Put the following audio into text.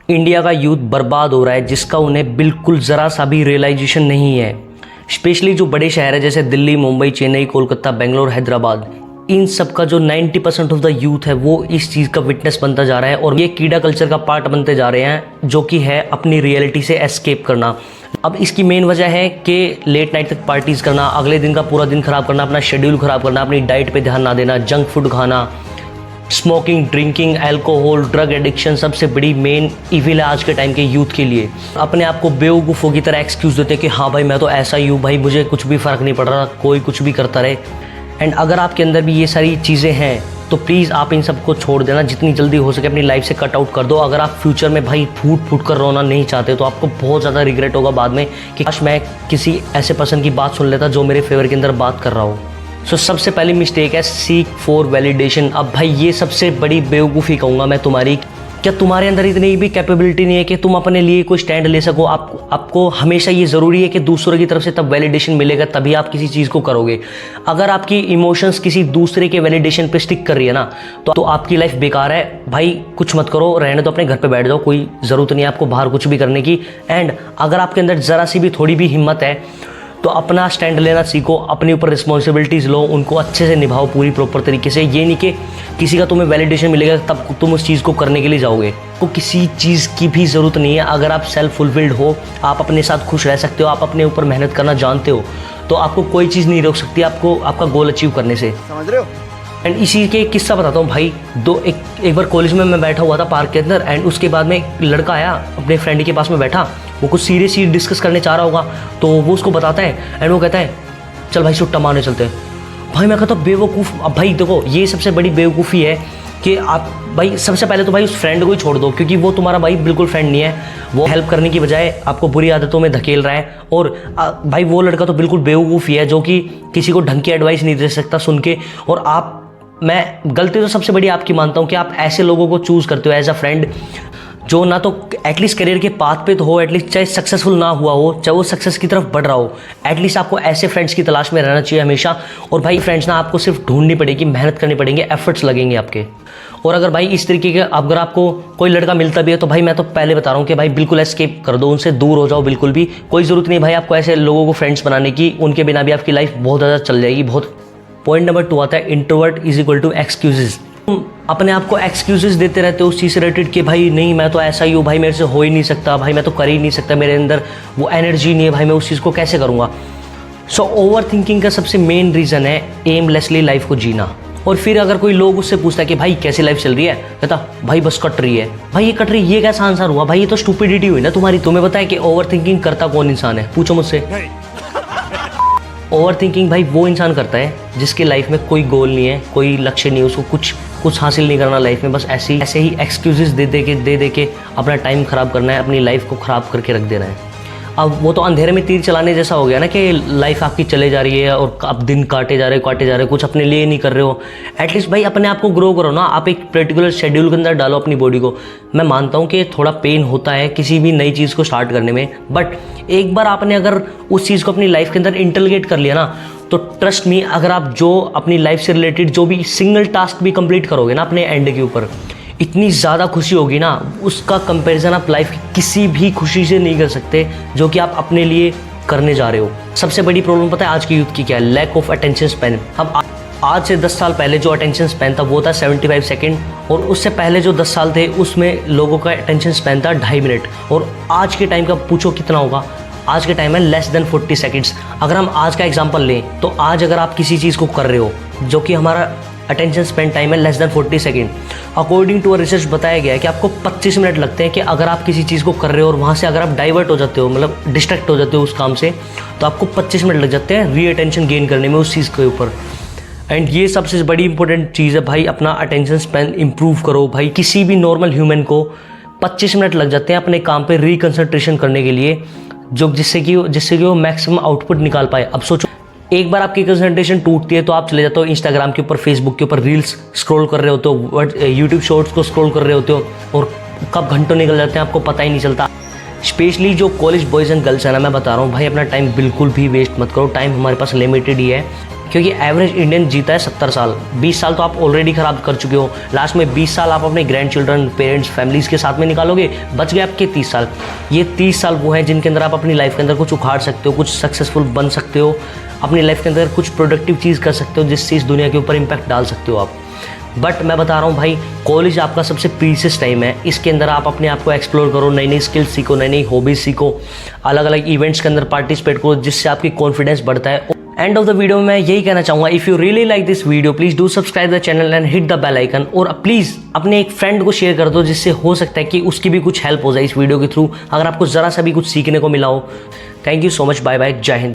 India का youth बर्बाद हो रहा है जिसका उन्हें बिल्कुल ज़रा सा भी रियलाइजेशन नहीं है। स्पेशली जो बड़े शहर है जैसे दिल्ली, मुंबई, चेन्नई, कोलकाता, बेंगलोर, हैदराबाद, इन सब का जो 90% ऑफ द यूथ है वो इस चीज़ का विटनेस बनता जा रहा है और ये कीड़ा कल्चर का पार्ट बनते जा रहे हैं, जो कि है अपनी रियलिटी से एस्केप करना। अब इसकी मेन वजह है कि लेट नाइट तक पार्टीज़ करना, अगले दिन का पूरा दिन ख़राब करना, अपना शेड्यूल ख़राब करना, अपनी डाइट पे ध्यान ना देना, जंक फूड खाना, smoking, drinking, alcohol, drug addiction सबसे बड़ी मेन इविल है आज के टाइम के यूथ के लिए। अपने आप को बेवकूफ़ों की तरह एक्सक्यूज़ देते हैं कि हाँ भाई मैं तो ऐसा ही हूँ, भाई मुझे कुछ भी फ़र्क नहीं पड़ रहा, कोई कुछ भी करता रहे। एंड अगर आपके अंदर भी ये सारी चीज़ें हैं तो प्लीज़ आप इन सबको छोड़ देना, जितनी जल्दी हो सके अपनी लाइफ से कट आउट कर दो। अगर आप फ्यूचर में भाई फूट फूट कर रोना नहीं चाहते तो आपको बहुत ज़्यादा रिग्रेट होगा बाद में कि काश मैं किसी ऐसे पर्सन की बात सुन लेता जो मेरे फेवर के अंदर बात कर रहा हो। सो सबसे पहली मिस्टेक है सीक फॉर वैलिडेशन। अब भाई ये सबसे बड़ी बेवकूफ़ी कहूँगा मैं तुम्हारी। क्या तुम्हारे अंदर इतनी भी कैपेबिलिटी नहीं है कि तुम अपने लिए कोई स्टैंड ले सको? आपको हमेशा ये ज़रूरी है कि दूसरों की तरफ से तब वैलिडेशन मिलेगा तभी आप किसी चीज़ को करोगे। अगर आपकी इमोशंस किसी दूसरे के वैलिडेशन पे स्टिक कर रही है ना तो आपकी लाइफ बेकार है। भाई कुछ मत करो, रहने दो, अपने घर पे बैठ जाओ, कोई ज़रूरत नहीं है आपको बाहर कुछ भी करने की। एंड अगर आपके अंदर ज़रा सी भी थोड़ी भी हिम्मत है तो अपना स्टैंड लेना सीखो, अपने ऊपर रिस्पॉन्सिबिलिटीज़ लो, उनको अच्छे से निभाओ पूरी प्रॉपर तरीके से। ये नहीं कि किसी का तुम्हें वैलिडेशन मिलेगा तब तुम उस चीज़ को करने के लिए जाओगे। तो किसी चीज़ की भी ज़रूरत नहीं है। अगर आप सेल्फ फुलफिल्ड हो, आप अपने साथ खुश रह सकते हो, आप अपने ऊपर मेहनत करना जानते हो, तो आपको कोई चीज़ नहीं रोक सकती आपको आपका गोल अचीव करने से। समझ रहे हो? एंड इसी के किस्सा बताता हूँ भाई। एक बार कॉलेज में मैं बैठा हुआ था पार्क के अंदर, एंड उसके बाद में एक लड़का आया अपने फ्रेंड के पास में बैठा, वो कुछ सीरियस चीज़ डिस्कस करने चाह रहा होगा तो वो उसको बताता है एंड वो कहता है चल भाई सुट्टा मारने चलते हैं। भाई मैं कहता हूँ बेवकूफ़। अब भाई देखो ये सबसे बड़ी बेवकूफ़ी है कि आप भाई सबसे पहले तो भाई उस फ्रेंड को ही छोड़ दो, क्योंकि वो तुम्हारा भाई बिल्कुल फ्रेंड नहीं है। वो हेल्प करने की बजाय आपको बुरी आदतों में धकेल रहा है। और भाई वो लड़का तो बिल्कुल बेवकूफ़ ही है जो कि किसी को ढंग की एडवाइस नहीं दे सकता सुन के। और मैं गलती तो सबसे बड़ी आपकी मानता हूँ कि आप ऐसे लोगों को चूज़ करते हो एज अ फ्रेंड जो ना तो एटलीस्ट करियर के पाथ पे तो हो, एटलीस्ट चाहे सक्सेसफुल ना हुआ हो, चाहे वो सक्सेस की तरफ बढ़ रहा हो, एटलीस्ट आपको ऐसे फ्रेंड्स की तलाश में रहना चाहिए हमेशा। और भाई फ्रेंड्स ना आपको सिर्फ ढूंढनी पड़ेगी, मेहनत करनी पड़ेंगे, एफर्ट्स लगेंगे आपके। और अगर भाई इस तरीके के अगर आपको कोई लड़का मिलता भी है तो भाई मैं तो पहले बता रहा हूँ कि भाई बिल्कुल एस्केप कर दो, उनसे दूर हो जाओ बिल्कुल भी। कोई ज़रूरत नहीं भाई आपको ऐसे लोगों को फ्रेंड्स बनाने की, उनके बिना भी आपकी लाइफ बहुत ज़्यादा चल जाएगी बहुत। पॉइंट नंबर 2 आता है introvert is equal to excuses. तुम अपने आप को एक्सक्यूजेस देते रहते हो उस चीज़ से रिलेटेड कि भाई नहीं मैं तो ऐसा ही हूँ, भाई मेरे से हो ही नहीं सकता, भाई मैं तो कर ही नहीं सकता, मेरे अंदर वो एनर्जी नहीं है, भाई मैं उस चीज़ को कैसे करूँगा। सो ओवर थिंकिंग का सबसे मेन रीज़न है एमलेसली लाइफ को जीना। और फिर अगर कोई लोग उससे पूछता है कि भाई कैसी लाइफ चल रही है, कहता भाई बस कट रही है। भाई ये कट रही है ये कैसा आंसर हुआ? भाई ये तो स्टूपिडिटी हुई ना तुम्हारी। तुम्हें पता है कि ओवर थिंकिंग करता कौन इंसान है? पूछो मुझसे। ओवर थिंकिंग भाई वो इंसान करता है जिसके लाइफ में कोई गोल नहीं है, कोई लक्ष्य नहीं है, उसको कुछ हासिल नहीं करना लाइफ में, बस ऐसे ही एक्सक्यूजेस दे के अपना टाइम ख़राब करना है, अपनी लाइफ को ख़राब करके रख देना है। अब वो तो अंधेरे में तीर चलाने जैसा हो गया ना कि लाइफ आपकी चले जा रही है और आप दिन काटे जा रहे हो, कुछ अपने लिए नहीं कर रहे हो। एटलीस्ट भाई अपने आप को ग्रो करो ना, आप एक पर्टिकुलर शेड्यूल के अंदर डालो अपनी बॉडी को। मैं मानता हूँ कि थोड़ा पेन होता है किसी भी नई चीज़ को स्टार्ट करने में, बट एक बार आपने अगर उस चीज़ को अपनी लाइफ के अंदर इंटीग्रेट कर लिया ना तो ट्रस्ट मी, अगर आप जो अपनी लाइफ से रिलेटेड जो भी सिंगल टास्क भी कंप्लीट करोगे ना अपने एंड के ऊपर, इतनी ज़्यादा खुशी होगी ना, उसका कंपैरिजन आप लाइफ की किसी भी खुशी से नहीं कर सकते जो कि आप अपने लिए करने जा रहे हो। सबसे बड़ी प्रॉब्लम पता है आज के यूथ की क्या है? Lack of attention span. अब आज से 10 साल पहले जो अटेंशन स्पैन था वो था 75 सेकेंड, और उससे पहले जो 10 साल थे उसमें लोगों का अटेंशन स्पैन था 2.5 मिनट। और आज के टाइम का पूछो कितना होगा? आज के टाइम में लेस देन 40 सेकेंड्स। अगर हम आज का एग्जांपल लें तो आज अगर आप किसी चीज़ को कर रहे हो जो कि हमारा अटेंशन स्पेंड टाइम है less than 40 second, according to research बताया गया है कि आपको 25 मिनट लगते हैं कि अगर आप किसी चीज़ को कर रहे हो और वहाँ से अगर आप डाइवर्ट हो जाते हो, मतलब डिस्ट्रैक्ट हो जाते हो उस काम से, तो आपको 25 मिनट लग जाते हैं री अटेंशन गेन करने में उस चीज़ के ऊपर। एंड ये सबसे बड़ी इंपॉर्टेंट चीज़ है भाई, अपना अटेंशन स्पेन इंप्रूव करो। भाई किसी भी नॉर्मल ह्यूमन को 25 मिनट लग जाते हैं अपने काम पे रिकंसंट्रेशन करने के लिए, जिससे कि वो मैक्सिमम आउटपुट निकाल पाए। अब सोचो एक बार आपकी कंसंट्रेशन टूटती है तो आप चले जाते हो इंस्टाग्राम के ऊपर, फेसबुक के ऊपर रील्स स्क्रॉल कर रहे होते हो, यूट्यूब शॉर्ट्स को स्क्रॉल कर रहे होते हो, और कब घंटों निकल जाते हैं आपको पता ही नहीं चलता। स्पेशली जो कॉलेज बॉयज़ एंड गर्ल्स है ना, मैं बता रहा हूँ भाई अपना टाइम बिल्कुल भी वेस्ट मत करो। टाइम हमारे पास लिमिटेड ही है, क्योंकि एवरेज इंडियन जीता है 70 साल। 20 साल तो आप ऑलरेडी ख़राब कर चुके हो, लास्ट में 20 साल आप अपने ग्रैंड चिल्ड्रन, पेरेंट्स, फैमिलीज़ के साथ में निकालोगे, बच गए आपके 30 साल। ये 30 साल वो हैं जिनके अंदर आप अपनी लाइफ के अंदर कुछ उखाड़ सकते हो, कुछ सक्सेसफुल बन सकते हो, अपनी लाइफ के अंदर कुछ प्रोडक्टिव चीज़ कर सकते हो जिससे इस दुनिया के ऊपर इम्पैक्ट डाल सकते हो आप। बट मैं बता रहा हूँ भाई, कॉलेज आपका सबसे प्रीशियस टाइम है। इसके अंदर आप अपने आप को एक्सप्लोर करो, नई नई स्किल्स सीखो, नई नई हॉबीज सीखो, अलग अलग इवेंट्स के अंदर पार्टिसिपेट करो, जिससे आपकी कॉन्फिडेंस बढ़ता है। एंड ऑफ द वीडियो में मैं यही कहना चाहूँगा, if you really like this video please do subscribe the channel and hit the bell icon. और प्लीज़ अपने एक फ्रेंड को शेयर कर दो, जिससे हो सकता है कि उसकी भी कुछ हेल्प हो जाए इस वीडियो के थ्रू, अगर आपको ज़रा सा भी कुछ सीखने को मिला हो। Thank you so much, bye bye, जय हिंद।